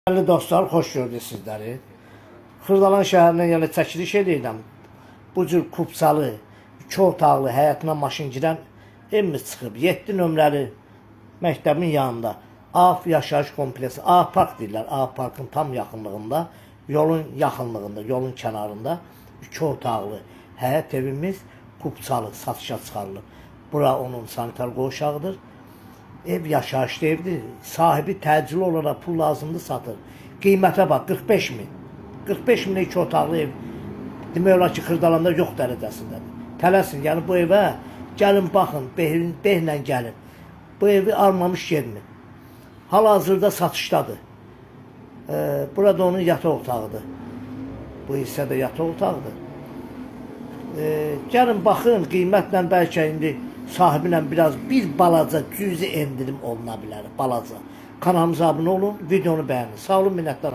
Değerli dostlar, xoş gördük sizləri. Xırdalan şəhərindən yəni çəkiliş edirəm. Bu cür kupsalı, 2 otaqlı həyatına maşın girən evimiz çıxıb. 7 nömrəli məktəbin yanında. AF yaşayış kompleksi, A Park deyirlər. A Parkın tam yaxınlığında, yolun yaxınlığında, yolun kənarında 2 otaqlı həyat evimiz kupsalı satışa çıxarılıb. Bura onun sanitar qoğuşağıdır. Ev yaşayışlı evdir. Sahibi təcili olaraq pul lazımdır satır. Qiymətə bax 45 min. 45 minə 2 otaqlı ev. Demək olar ki, Xırdalanda yox dərəcəsindədir. Tələsin, yəni bu evə gəlin baxın, behlə gəlin. Bu evi almamış gelmin. Hal-hazırda satışdadır. Burada onun yataq otağıdır. Bu hissədə yataq otağıdır. Gəlin baxın, qiymətlə bəlkə indi sahibinə biraz bir balaca cüzi endirim oluna bilər, balaca. Kanalımıza abunə olun, videonu bəyənin. Sağ olun, minnətlər.